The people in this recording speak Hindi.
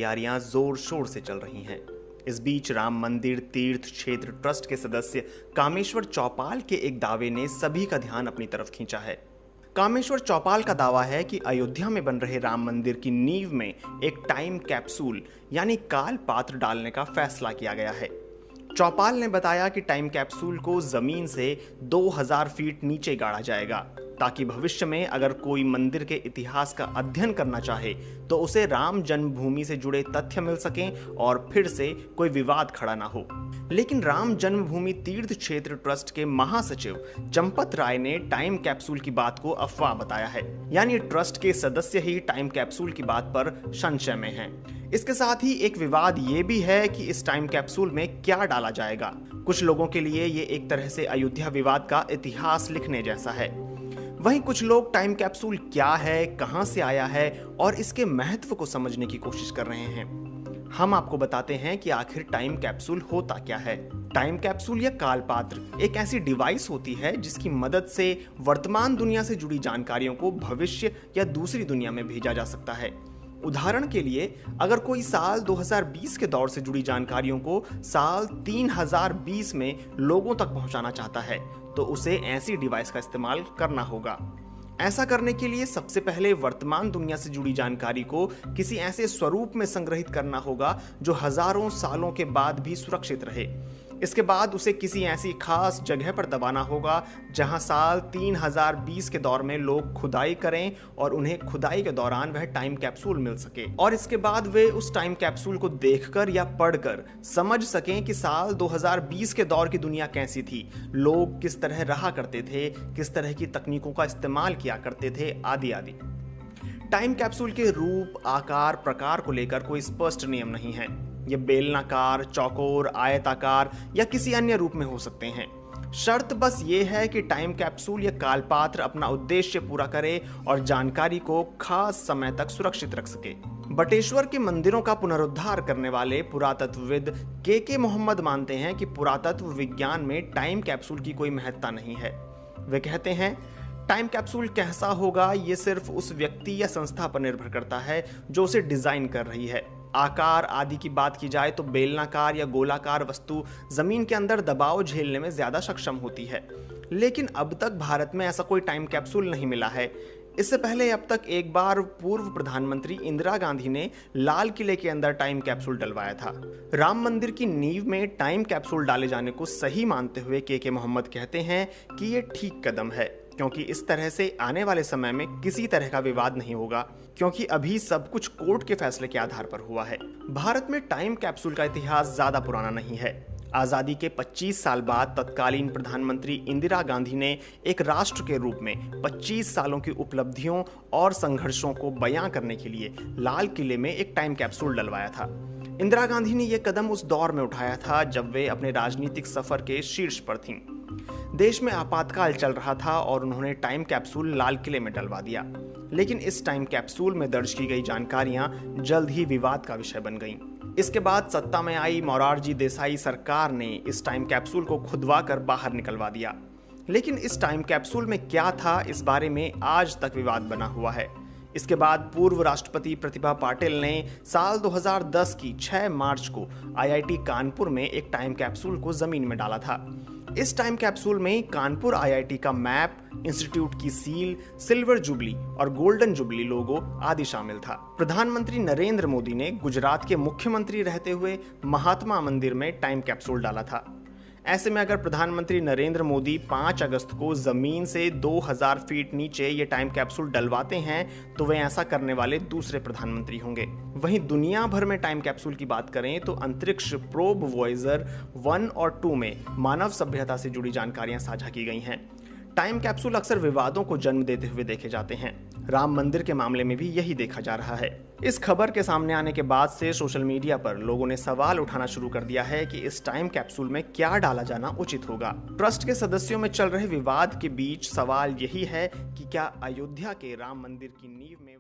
तैयारियां जोर शोर से चल रही हैं। इस बीच राम मंदिर तीर्थ क्षेत्र ट्रस्ट के सदस्य कामेश्वर चौपाल के एक दावे ने सभी का ध्यान अपनी तरफ खींचा है। कामेश्वर चौपाल का दावा है कि अयोध्या में बन रहे राम मंदिर की नींव में एक टाइम कैप्सूल यानी काल पात्र डालने का फैसला किया गया है। चौपाल ने बताया कि टाइम कैप्सूल को जमीन से 2000 फीट नीचे गाड़ा जाएगा ताकि भविष्य में अगर कोई मंदिर के इतिहास का अध्ययन करना चाहे तो उसे राम जन्मभूमि से जुड़े तथ्य मिल सकें और फिर से कोई विवाद खड़ा ना हो। लेकिन राम जन्मभूमि तीर्थ क्षेत्र ट्रस्ट के महासचिव चंपत राय ने टाइम कैप्सूल की बात को अफवाह बताया है, यानी ट्रस्ट के सदस्य ही टाइम कैप्सूल की बात पर संशय में हैं। इसके साथ ही एक विवाद ये भी है कि इस टाइम कैप्सूल में क्या डाला जाएगा। कुछ लोगों के लिए ये एक तरह से अयोध्या विवाद का इतिहास लिखने जैसा है। वहीं कुछ लोग टाइम कैप्सूल क्या है, कहां से आया है और इसके महत्व को समझने की कोशिश कर रहे हैं। हम आपको बताते हैं कि आखिर टाइम कैप्सूल होता क्या है। टाइम कैप्सूल या कालपात्र एक ऐसी डिवाइस होती है जिसकी मदद से वर्तमान दुनिया से जुड़ी जानकारियों को भविष्य या दूसरी दुनिया में भेजा जा सकता है। उदाहरण के लिए अगर कोई साल 2020 के दौर से जुड़ी जानकारियों को साल 3020 में लोगों तक पहुंचाना चाहता है तो उसे ऐसी डिवाइस का इस्तेमाल करना होगा। ऐसा करने के लिए सबसे पहले वर्तमान दुनिया से जुड़ी जानकारी को किसी ऐसे स्वरूप में संग्रहित करना होगा जो हजारों सालों के बाद भी सुरक्षित रहे। इसके बाद उसे किसी ऐसी खास जगह पर दबाना होगा जहां साल 3020 के दौर में लोग खुदाई करें और उन्हें खुदाई के दौरान वह टाइम कैप्सूल मिल सके और इसके बाद वे उस टाइम कैप्सूल को देखकर या पढ़कर समझ सकें कि साल 2020 के दौर की दुनिया कैसी थी, लोग किस तरह रहा करते थे, किस तरह की तकनीकों का इस्तेमाल किया करते थे, आदि आदि। टाइम कैप्सूल के रूप, आकार, प्रकार को लेकर कोई स्पष्ट नियम नहीं है। ये बेलनाकार, चौकोर, आयताकार या किसी अन्य रूप में हो सकते हैं। शर्त बस ये है कि टाइम कैप्सूल या कालपात्र अपना उद्देश्य पूरा करे और जानकारी को खास समय तक सुरक्षित रख सके। बटेश्वर के मंदिरों का पुनरुद्धार करने वाले पुरातत्वविद के मोहम्मद मानते हैं कि पुरातत्व विज्ञान में टाइम कैप्सूल की कोई महत्ता नहीं है। वे कहते हैं, टाइम कैप्सूल कैसा होगा ये सिर्फ उस व्यक्ति या संस्था पर निर्भर करता है जो उसे डिजाइन कर रही है। आकार आदि की बात की जाए तो बेलनाकार या गोलाकार वस्तु जमीन के अंदर दबाव झेलने में ज्यादा सक्षम होती है, लेकिन अब तक भारत में ऐसा कोई टाइम कैप्सूल नहीं मिला है। इससे पहले अब तक एक बार पूर्व प्रधानमंत्री इंदिरा गांधी ने लाल किले के अंदर टाइम कैप्सूल डलवाया था। राम मंदिर की नींव में टाइम कैप्सूल डाले जाने को सही मानते हुए के मोहम्मद कहते हैं कि ये ठीक कदम है क्योंकि इस तरह से आने वाले समय में किसी तरह का विवाद नहीं होगा, क्योंकि अभी सब कुछ कोर्ट के फैसले के आधार पर हुआ है। भारत में टाइम कैप्सूल का इतिहास ज्यादा पुराना नहीं है। आजादी के 25 साल बाद तत्कालीन प्रधानमंत्री इंदिरा गांधी ने एक राष्ट्र के रूप में 25 सालों की उपलब्धियों और संघर्षों को बयां करने के लिए लाल किले में एक टाइम कैप्सूल डलवाया था। इंदिरा गांधी ने यह कदम उस दौर में उठाया था जब वे अपने राजनीतिक सफर के शीर्ष पर थीं। देश में आपातकाल चल रहा था और उन्होंने टाइम कैप्सूल लाल किले में डलवा दिया, लेकिन इस टाइम कैप्सूल में दर्ज की गई जानकारियां जल्द ही विवाद का विषय बन गईं। इसके बाद सत्ता में आई मोरारजी देसाई सरकार ने इस टाइम कैप्सूल को खुदवा कर बाहर निकलवा दिया, लेकिन इस टाइम कैप्सूल में क्या था इस बारे में आज तक विवाद बना हुआ है। इसके बाद पूर्व राष्ट्रपति प्रतिभा पाटिल ने साल 2010 की 6 मार्च को आईआईटी कानपुर में एक टाइम कैप्सूल को जमीन में डाला था। इस टाइम कैप्सूल में कानपुर आईआईटी का मैप, इंस्टीट्यूट की सील, सिल्वर जुबली और गोल्डन जुबली लोगो आदि शामिल था। प्रधानमंत्री नरेंद्र मोदी ने गुजरात के मुख्यमंत्री रहते हुए महात्मा मंदिर में टाइम कैप्सूल डाला था। ऐसे में अगर प्रधानमंत्री नरेंद्र मोदी 5 अगस्त को जमीन से 2000 फीट नीचे ये टाइम कैप्सूल डलवाते हैं तो वे ऐसा करने वाले दूसरे प्रधानमंत्री होंगे। वहीं दुनिया भर में टाइम कैप्सूल की बात करें तो अंतरिक्ष प्रोब वॉयेजर 1 और 2 में मानव सभ्यता से जुड़ी जानकारियां साझा की गई हैं। टाइम कैप्सूल अक्सर विवादों को जन्म देते हुए देखे जाते हैं। राम मंदिर के मामले में भी यही देखा जा रहा है। इस खबर के सामने आने के बाद से सोशल मीडिया पर लोगों ने सवाल उठाना शुरू कर दिया है कि इस टाइम कैप्सूल में क्या डाला जाना उचित होगा। ट्रस्ट के सदस्यों में चल रहे विवाद के बीच सवाल यही है कि क्या अयोध्या के राम मंदिर की नींव में